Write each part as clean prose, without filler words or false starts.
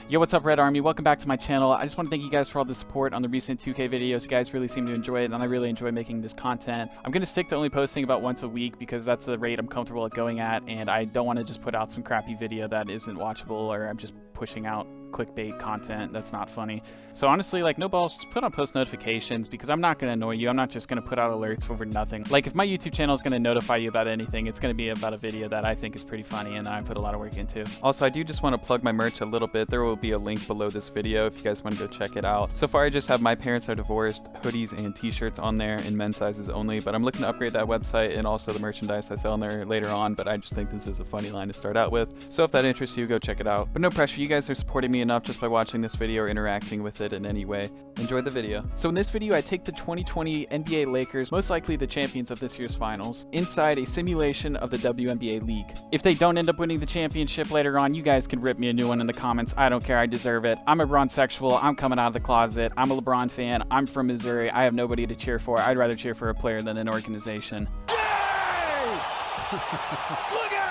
Yo, what's up, Red Army? Welcome back to my channel. I just want to thank you guys for all the support on the recent 2K videos. You guys really seem to enjoy it, and I really enjoy making this content. I'm going to stick to only posting about once a week because that's the rate I'm comfortable at going at, and I don't want to just put out some crappy video that isn't watchable, or I'm just pushing out clickbait content that's not funny. So honestly, like, no balls, just put on post notifications because I'm not going to annoy you. I'm not just going to put out alerts over nothing. Like, if my YouTube channel is going to notify you about anything, it's going to be about a video that I think is pretty funny and that I put a lot of work into. Also, I do just want to plug my merch a little bit. There will be a link below this video if you guys want to go check it out. So far, I just have My Parents Are Divorced hoodies and t-shirts on there in men's sizes only, but I'm looking to upgrade that website and also the merchandise I sell on there later on, but I just think this is a funny line to start out with. So if that interests you, go check it out. But no pressure, you guys are supporting me enough just by watching this video or interacting with it in any way. Enjoy the video. So in this video, I take the 2020 NBA Lakers, most likely the champions of this year's finals, inside a simulation of the WNBA league. If they don't end up winning the championship later on, you guys can rip me a new one in the comments. I don't care, I deserve it. I'm a Bron-sexual, I'm coming out of the closet, I'm a LeBron fan, I'm from Missouri, I have nobody to cheer for. I'd rather cheer for a player than an organization. Look out!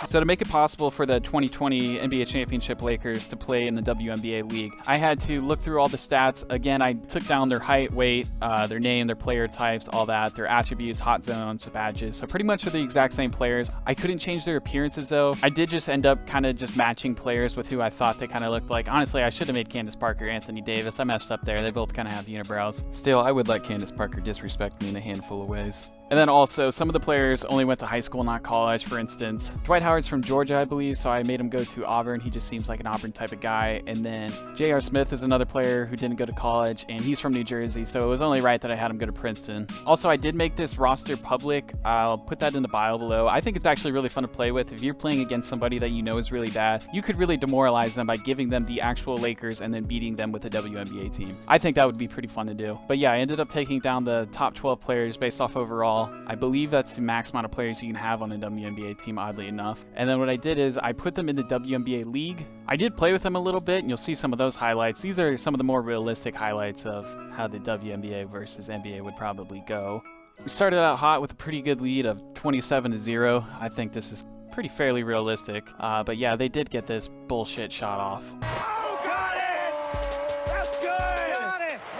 So to make it possible for the 2020 NBA Championship Lakers to play in the WNBA League, I had to look through all the stats. Again, I took down their height, weight, their name, their player types, all that, their attributes, hot zones, badges. So pretty much are the exact same players. I couldn't change their appearances though. I did just end up kind of just matching players with who I thought they kind of looked like. Honestly, I should have made Candace Parker Anthony Davis. I messed up there. They both kind of have unibrows. Still, I would let Candace Parker disrespect me in a handful of ways. And then also, some of the players only went to high school, not college. For instance, Dwight Howard's from Georgia, I believe, so I made him go to Auburn. He just seems like an Auburn type of guy. And then J.R. Smith is another player who didn't go to college, and he's from New Jersey, so it was only right that I had him go to Princeton. Also, I did make this roster public. I'll put that in the bio below. I think it's actually really fun to play with. If you're playing against somebody that you know is really bad, you could really demoralize them by giving them the actual Lakers and then beating them with a WNBA team. I think that would be pretty fun to do. But yeah, I ended up taking down the top 12 players based off overall. I believe that's the max amount of players you can have on a WNBA team, oddly enough. And then what I did is I put them in the WNBA League. I did play with them a little bit, and you'll see some of those highlights. These are some of the more realistic highlights of how the WNBA versus NBA would probably go. We started out hot with a pretty good lead of 27-0. I think this is pretty fairly realistic. But yeah, they did get this bullshit shot off.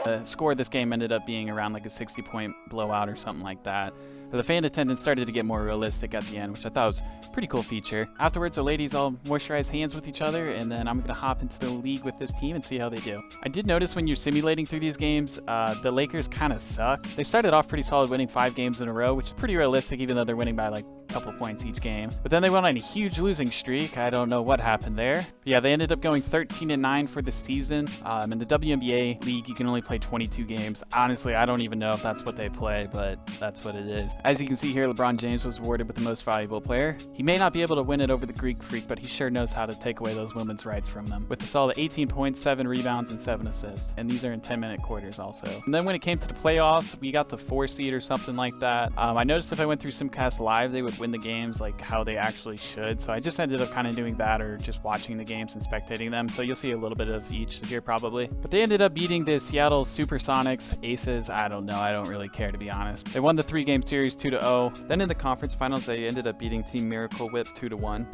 The score of this game ended up being around like a 60-point blowout or something like that. But the fan attendance started to get more realistic at the end, which I thought was a pretty cool feature. Afterwards, the ladies all moisturize hands with each other, and then I'm going to hop into the league with this team and see how they do. I did notice when you're simulating through these games, the Lakers kind of suck. They started off pretty solid, winning 5 games in a row, which is pretty realistic even though they're winning by like a couple points each game. But then they went on a huge losing streak. I don't know what happened there. But yeah, they ended up going 13-9 for the season. In the WNBA league, you can only play 22 games. Honestly, I don't even know if that's what they play, but that's what it is. As you can see here, LeBron James was awarded with the most valuable player. He may not be able to win it over the Greek Freak, but he sure knows how to take away those women's rights from them. With a solid 18 points, 7 rebounds, and 7 assists. And these are in 10-minute quarters also. And then when it came to the playoffs, we got the 4 seed or something like that. I noticed if I went through Simcast Live, they would win the games like how they actually should. So I just ended up kind of doing that, or just watching the games and spectating them. So you'll see a little bit of each here probably. But they ended up beating the Seattle Supersonics, Aces. I don't know. I don't really care, to be honest. They won the 3-game series 2-0. Then in the conference finals, they ended up beating Team Miracle Whip 2-1.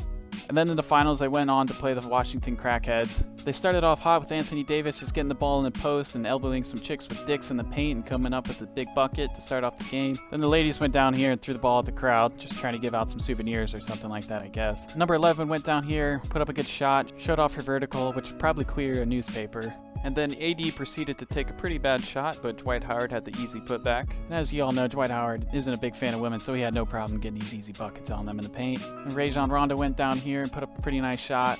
And then in the finals, they went on to play the Washington Crackheads. They started off hot with Anthony Davis just getting the ball in the post and elbowing some chicks with dicks in the paint and coming up with a big bucket to start off the game. Then the ladies went down here and threw the ball at the crowd, just trying to give out some souvenirs or something like that, I guess. Number 11 went down here, put up a good shot, showed off her vertical, which would probably clear a newspaper. And then AD proceeded to take a pretty bad shot, but Dwight Howard had the easy putback. And as you all know, Dwight Howard isn't a big fan of women, so he had no problem getting these easy buckets on them in the paint. And Rajon Rondo went down here and put up a pretty nice shot.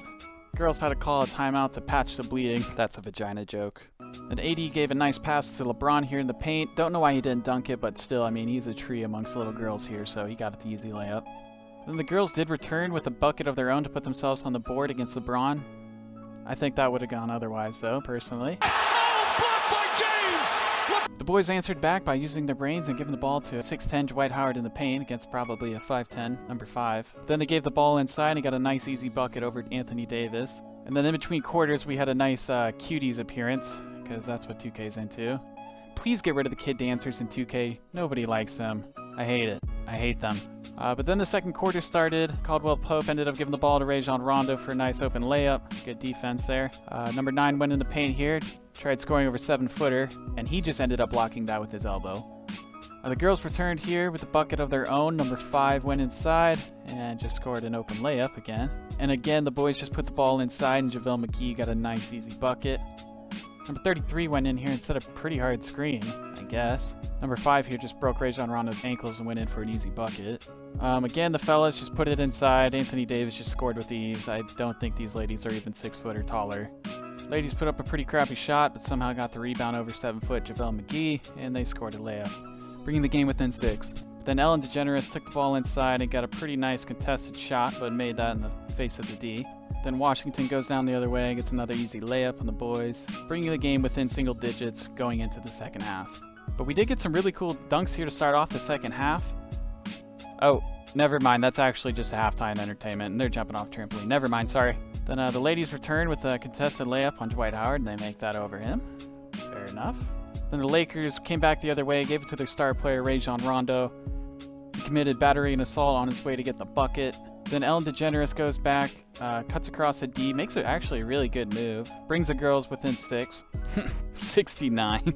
Girls had to call a timeout to patch the bleeding. That's a vagina joke. And AD gave a nice pass to LeBron here in the paint. Don't know why he didn't dunk it, but still, I mean, he's a tree amongst little girls here, so he got the easy layup. Then the girls did return with a bucket of their own to put themselves on the board against LeBron. I think that would have gone otherwise, though, personally. Oh, blocked by James! The boys answered back by using their brains and giving the ball to a 6'10 Dwight Howard in the paint against probably a 5'10 number 5. Then they gave the ball inside and got a nice easy bucket over Anthony Davis. And then in between quarters, we had a nice cuties appearance, because that's what 2K's into. Please get rid of the kid dancers in 2K. Nobody likes them. I hate it. I hate them. But then the second quarter started. Caldwell Pope ended up giving the ball to Rajon Rondo for a nice open layup. Good defense there. Number 9 went in the paint here, tried scoring over 7-footer, and he just ended up blocking that with his elbow. The girls returned here with a bucket of their own. Number 5 went inside and just scored an open layup again. And again, the boys just put the ball inside, and JaVale McGee got a nice, easy bucket. Number 33 went in here and set a pretty hard screen, I guess. Number 5 here just broke Rajon Rondo's ankles and went in for an easy bucket. Again, the fellas just put it inside. Anthony Davis just scored with ease. I don't think these ladies are even 6 foot or taller. Ladies put up a pretty crappy shot, but somehow got the rebound over 7 foot JaVale McGee, and they scored a layup, bringing the game within 6. But then Ellen DeGeneres took the ball inside and got a pretty nice contested shot, but made that in the face of the D. Then Washington goes down the other way and gets another easy layup on the boys, bringing the game within single digits going into the second half. But we did get some really cool dunks here to start off the second half. Oh, never mind. That's actually just a halftime entertainment, and they're jumping off trampoline. Never mind, sorry. Then the ladies return with a contested layup on Dwight Howard, and they make that over him. Fair enough. Then the Lakers came back the other way, gave it to their star player, Rajon Rondo. He committed battery and assault on his way to get the bucket. Then Ellen DeGeneres goes back, cuts across a D, makes it actually a really good move. Brings the girls within 6. 69.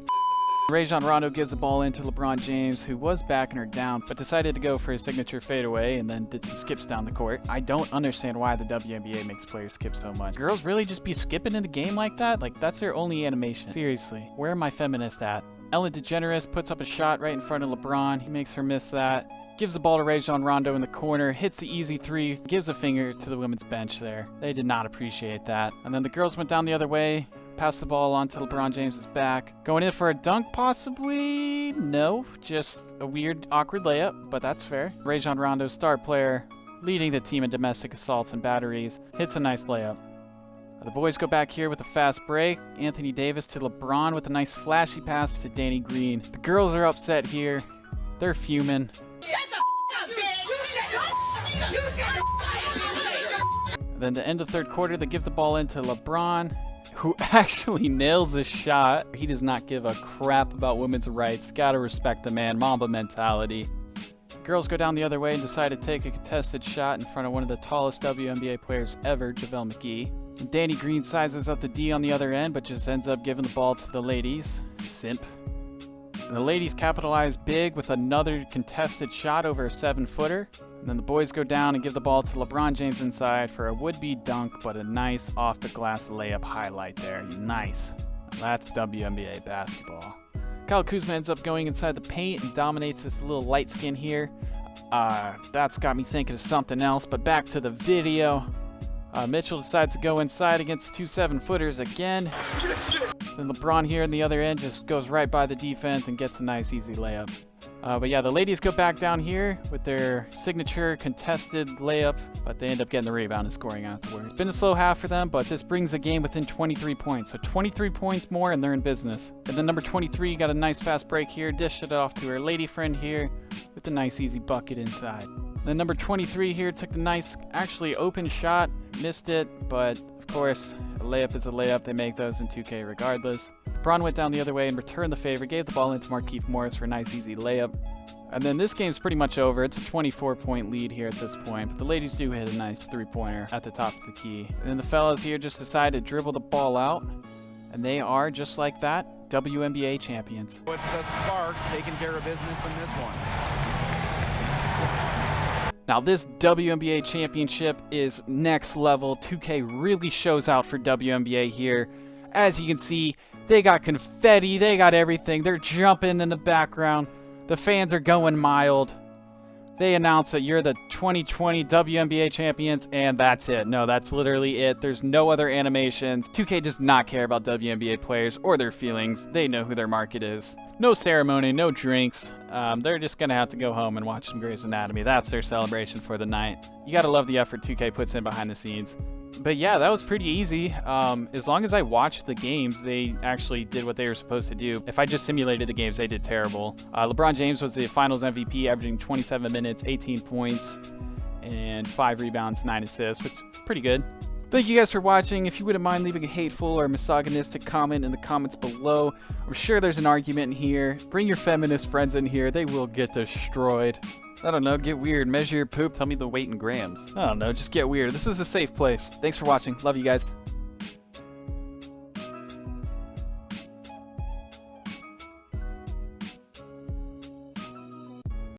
Rajon Rondo gives the ball in to LeBron James, who was backing her down, but decided to go for his signature fadeaway and then did some skips down the court. I don't understand why the WNBA makes players skip so much. Girls really just be skipping in the game like that? Like, that's their only animation. Seriously, where am I feminist at? Ellen DeGeneres puts up a shot right in front of LeBron. He makes her miss that. Gives the ball to Rajon Rondo in the corner, hits the easy 3, gives a finger to the women's bench there. They did not appreciate that. And then the girls went down the other way, passed the ball on to LeBron James's back. Going in for a dunk, possibly? No, just a weird, awkward layup, but that's fair. Rajon Rondo, star player, leading the team in domestic assaults and batteries, hits a nice layup. The boys go back here with a fast break. Anthony Davis to LeBron with a nice flashy pass to Danny Green. The girls are upset here. They're fuming. Then to end the third quarter, they give the ball into LeBron, who actually nails a shot. He does not give a crap about women's rights. Gotta respect the man. Mamba mentality. Girls go down the other way and decide to take a contested shot in front of one of the tallest WNBA players ever, JaVale McGee. And Danny Green sizes up the D on the other end, but just ends up giving the ball to the ladies. Simp. And the ladies capitalize big with another contested shot over a 7-footer. And then the boys go down and give the ball to LeBron James inside for a would-be dunk, but a nice off-the-glass layup highlight there. Nice. That's WNBA basketball. Kyle Kuzma ends up going inside the paint and dominates this little light skin here. That's got me thinking of something else, but back to the video. Mitchell decides to go inside against 2 7-footers again. Then LeBron here in the other end just goes right by the defense and gets a nice easy layup. But yeah, the ladies go back down here with their signature contested layup, but they end up getting the rebound and scoring afterwards. It's been a slow half for them, but this brings the game within 23 points. So 23 points more and they're in business. And then number 23 got a nice fast break here, dished it off to her lady friend here with a nice easy bucket inside. Then number 23 here took the nice, actually open shot, missed it, but of course, a layup is a layup. They make those in 2K regardless. Braun went down the other way and returned the favor, gave the ball into Markieff Morris for a nice easy layup. And then this game's pretty much over. It's a 24-point lead here at this point, but the ladies do hit a nice 3-pointer at the top of the key. And then the fellas here just decide to dribble the ball out, and they are, just like that, WNBA champions. It's the Sparks taking care of business in this one. Now this WNBA championship is next level. 2K really shows out for WNBA here. As you can see, they got confetti, they got everything. They're jumping in the background. The fans are going mild. They announce that you're the 2020 WNBA champions, and that's it. No, that's literally it. There's no other animations. 2K does not care about WNBA players or their feelings. They know who their market is. No ceremony, no drinks. They're just going to have to go home and watch some Grey's Anatomy. That's their celebration for the night. You got to love the effort 2K puts in behind the scenes. But yeah, that was pretty easy. As long as I watched the games, they actually did what they were supposed to do. If I just simulated the games, they did terrible. LeBron James was the finals MVP, averaging 27 minutes, 18 points, and 5 rebounds, 9 assists, which is pretty good. Thank you guys for watching. If you wouldn't mind leaving a hateful or misogynistic comment in the comments below, I'm sure there's an argument in here. Bring your feminist friends in here. They will get destroyed. I don't know, get weird. Measure your poop. Tell me the weight in grams. I don't know, just get weird. This is a safe place. Thanks for watching. Love you guys.